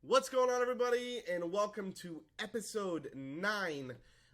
What's going on, everybody, and welcome to episode 9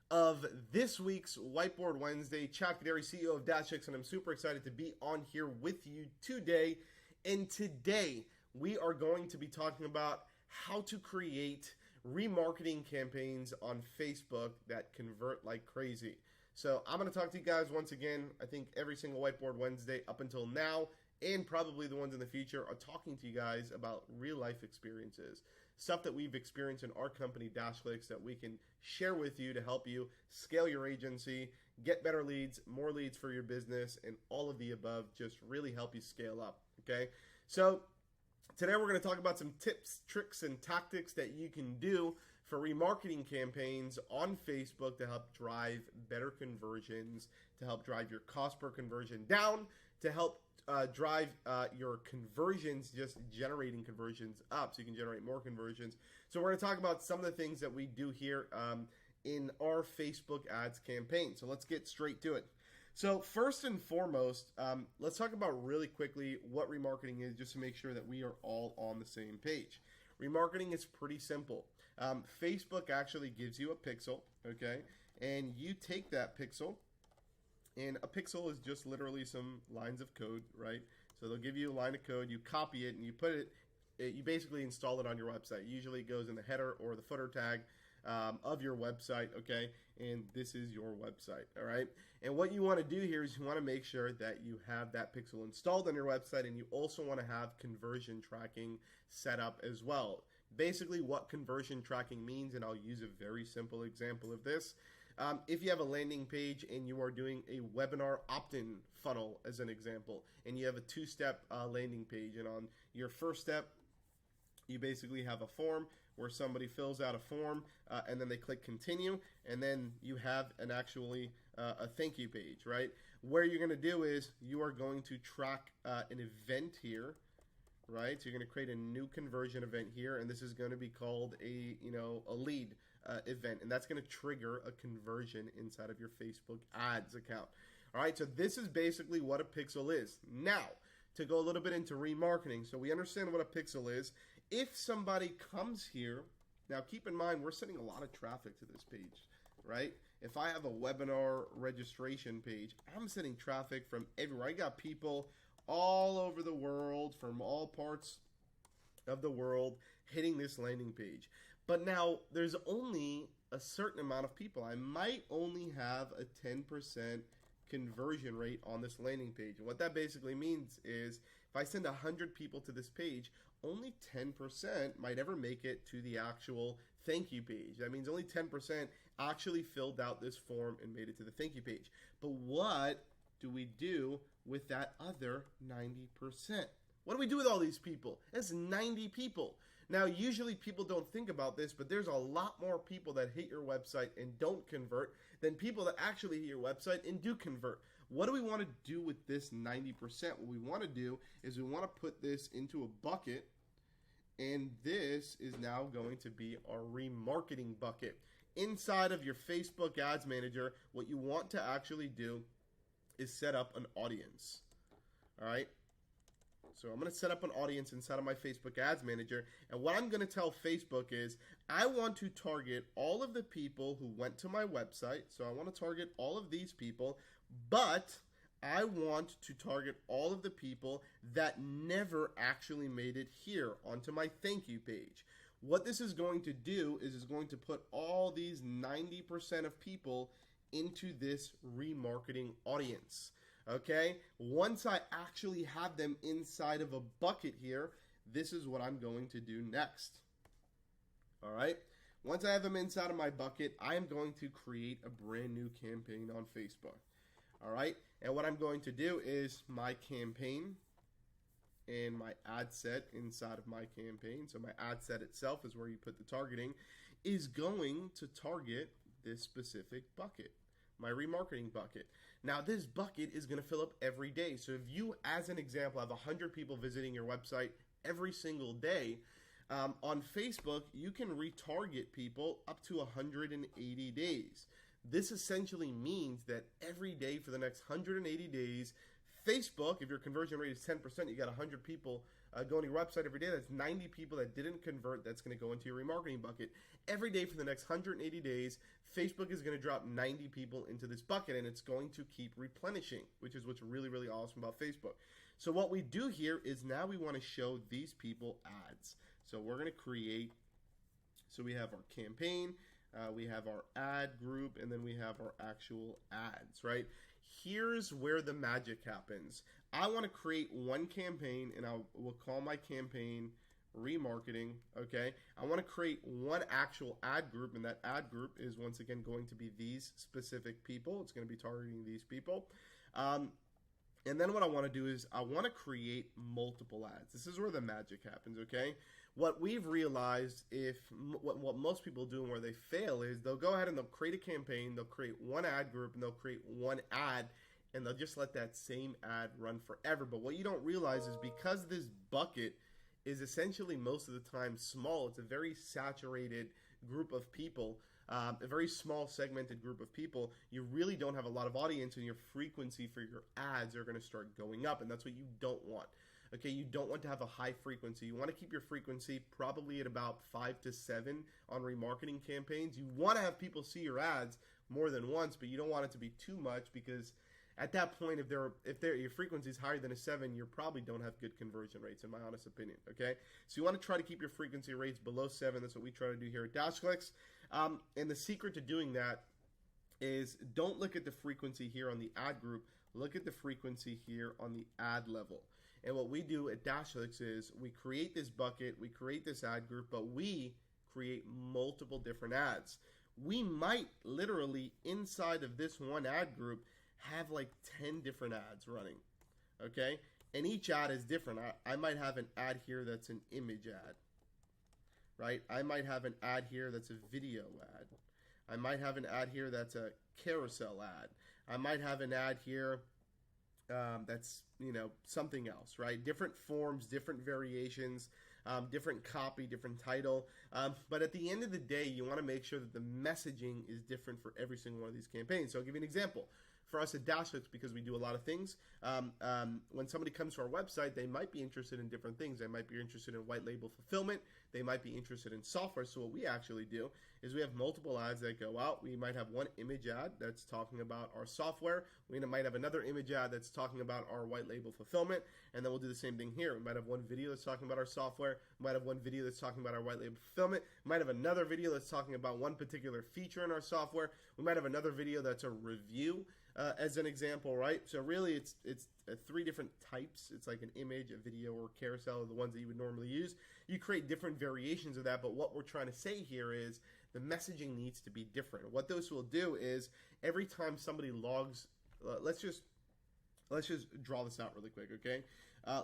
of this week's Whiteboard Wednesday. Chad Kaderi, CEO of DashClicks, and I'm super excited to be on here with you today. And today, we are going to be talking about how to create remarketing campaigns on Facebook that convert like crazy. So I'm going to talk to you guys once again. I think every single Whiteboard Wednesday up until now, and probably the ones in the future, are talking to you guys about real life experiences, stuff that we've experienced in our company DashClicks that we can share with you to help you scale your agency, get better leads, more leads for your business, and all of the above, just really help you scale up. Okay, so today we're going to talk about some tips, tricks, and tactics that you can do for remarketing campaigns on Facebook to help drive better conversions, to help drive your cost per conversion down, to help drive your conversions, just generating conversions up so you can generate more conversions. So we're going to talk about some of the things that we do here in our Facebook ads campaign. So let's get straight to it. So first and foremost, let's talk about really quickly what remarketing is, just to make sure that we are all on the same page. Remarketing is pretty simple. Facebook actually gives you a pixel, okay? And you take that pixel, and a pixel is just literally some lines of code, right? So they'll give you a line of code, you copy it, and you put it, you basically install it on your website. Usually it goes in the header or the footer tag of your website, okay? And this is your website, all right? And what you want to do here is you want to make sure that you have that pixel installed on your website, and you also want to have conversion tracking set up as well. Basically what conversion tracking means, and I'll use a very simple example of this. If you have a landing page and you are doing a webinar opt-in funnel as an example, and you have a two-step landing page, and on your first step, you basically have a form where somebody fills out a form and then they click continue, and then you have a thank you page, right? Where you're going to do is you are going to track an event here, right? So you're going to create a new conversion event here, and this is going to be called a lead event, and that's going to trigger a conversion inside of your Facebook ads account. All right, so this is basically what a pixel is. Now, to go a little bit into remarketing, so we understand what a pixel is. If somebody comes here, now keep in mind we're sending a lot of traffic to this page, right? If I have a webinar registration page, I'm sending traffic from everywhere. I got people all over the world, from all parts of the world, hitting this landing page. But now there's only a certain amount of people. I might only have a 10% conversion rate on this landing page. And what that basically means is if I send 100 people to this page, only 10% might ever make it to the actual thank you page. That means only 10% actually filled out this form and made it to the thank you page. But what do we do with that other 90%? What do we do with all these people? That's 90 people. Now, usually people don't think about this, but there's a lot more people that hit your website and don't convert than people that actually hit your website and do convert. What do we want to do with this 90%? What we want to do is we want to put this into a bucket, and this is now going to be our remarketing bucket. Inside of your Facebook Ads Manager, what you want to actually do is set up an audience. All right. So I'm going to set up an audience inside of my Facebook Ads Manager, and what I'm going to tell Facebook is I want to target all of the people who went to my website. So I want to target all of these people, but I want to target all of the people that never actually made it here onto my thank you page. What this is going to do is it's going to put all these 90% of people into this remarketing audience. Okay, once I actually have them inside of a bucket here, this is what I'm going to do next. All right, once I have them inside of my bucket, I am going to create a brand new campaign on Facebook. All right, and what I'm going to do is my campaign and my ad set inside of my campaign. So my ad set itself is where you put the targeting, is going to target this specific bucket, my remarketing bucket. Now this bucket is going to fill up every day. So if you, as an example, have 100 people visiting your website every single day, on Facebook, you can retarget people up to 180 days. This essentially means that every day for the next 180 days, Facebook, if your conversion rate is 10%, you got 100 people going to your website every day. That's 90 people that didn't convert. That's going to go into your remarketing bucket. Every day for the next 180 days, Facebook is going to drop 90 people into this bucket, and it's going to keep replenishing, which is what's really, really awesome about Facebook. So what we do here is now we want to show these people ads. So we're going to create, so we have our campaign, we have our ad group, and then we have our actual ads, right? Here's where the magic happens. I want to create one campaign, and we'll call my campaign remarketing, okay? I want to create one actual ad group, and that ad group is once again going to be these specific people. It's going to be targeting these people. And then what I want to do is I want to create multiple ads. This is where the magic happens, okay? What we've realized, what most people do and where they fail is they'll go ahead and they'll create a campaign, they'll create one ad group, and they'll create one ad, and they'll just let that same ad run forever. But what you don't realize is because this bucket is essentially most of the time small, it's a very saturated group of people, a very small segmented group of people, you really don't have a lot of audience, and your frequency for your ads are going to start going up, and that's what you don't want. Okay, you don't want to have a high frequency. You want to keep your frequency probably at about 5 to 7 on remarketing campaigns. You want to have people see your ads more than once, but you don't want it to be too much, because at that point, if your frequency is higher than a 7, you probably don't have good conversion rates, in my honest opinion. Okay, so you want to try to keep your frequency rates below 7. That's what we try to do here at DashClicks. And the secret to doing that is don't look at the frequency here on the ad group. Look at the frequency here on the ad level. And what we do at DashClicks is we create this bucket, we create this ad group, but we create multiple different ads. We might literally, inside of this one ad group, have like 10 different ads running, okay? And each ad is different. I might have an ad here that's an image ad, right? I might have an ad here that's a video ad. I might have an ad here that's a carousel ad. I might have an ad here that's, something else, right? Different forms, different variations, different copy, different title. But at the end of the day, you want to make sure that the messaging is different for every single one of these campaigns. So I'll give you an example. For us at DashClicks, because we do a lot of things, when somebody comes to our website, they might be interested in different things. They might be interested in white label fulfillment. They might be interested in software. So what we actually do is we have multiple ads that go out. We might have one image ad that's talking about our software. We might have another image ad that's talking about our white label fulfillment. And then we'll do the same thing here. We might have one video that's talking about our software. We might have one video that's talking about our white label fulfillment. We might have another video that's talking about one particular feature in our software. We might have another video that's a review. As an example, right? So really it's 3 different types. It's like an image, a video, or carousel are the ones that you would normally use. You create different variations of that, but what we're trying to say here is the messaging needs to be different. What those will do is every time somebody logs, let's just draw this out really quick, okay?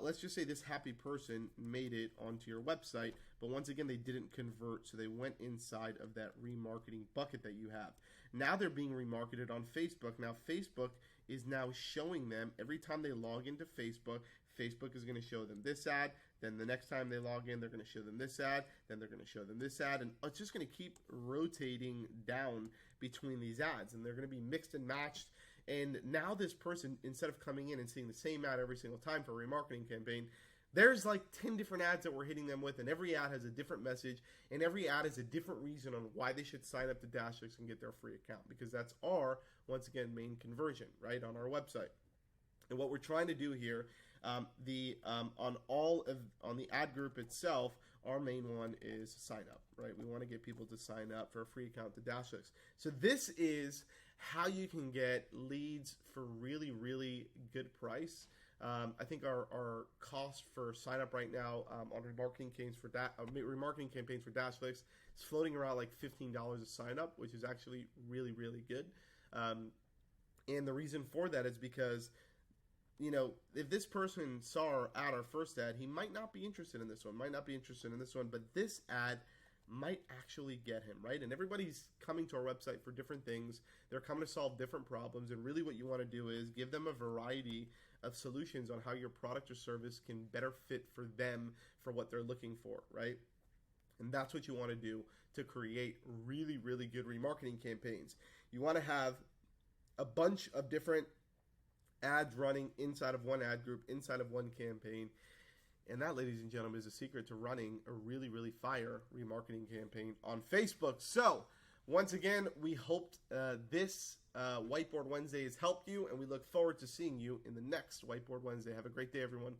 Let's just say this happy person made it onto your website, but once again, they didn't convert, so they went inside of that remarketing bucket that you have. Now they're being remarketed on Facebook. Now Facebook is now showing them every time they log into Facebook, Facebook is going to show them this ad. Then the next time they log in, they're going to show them this ad. Then they're going to show them this ad. And it's just going to keep rotating down between these ads. And they're going to be mixed and matched. And now this person, instead of coming in and seeing the same ad every single time for a remarketing campaign, there's like 10 different ads that we're hitting them with, and every ad has a different message, and every ad is a different reason on why they should sign up to DashClicks and get their free account, because that's our, once again, main conversion, right, on our website. And what we're trying to do here, on the ad group itself, our main one is sign up, right? We want to get people to sign up for a free account to DashClicks. So this is how you can get leads for really, really good price. I think our cost for sign up right now on remarketing campaigns for DashClicks is floating around like $15 a sign up, which is actually really, really good. And the reason for that is because, if this person saw our first ad, he might not be interested in this one, but this ad might actually get him, right? And everybody's coming to our website for different things. They're coming to solve different problems, and really what you want to do is give them a variety of solutions on how your product or service can better fit for them for what they're looking for, right? And that's what you want to do to create really, really good remarketing campaigns. You want to have a bunch of different ads running inside of one ad group, inside of one campaign. And that, ladies and gentlemen, is a secret to running a really, really fire remarketing campaign on Facebook. So, once again, we hoped this Whiteboard Wednesday has helped you, and we look forward to seeing you in the next Whiteboard Wednesday. Have a great day, everyone.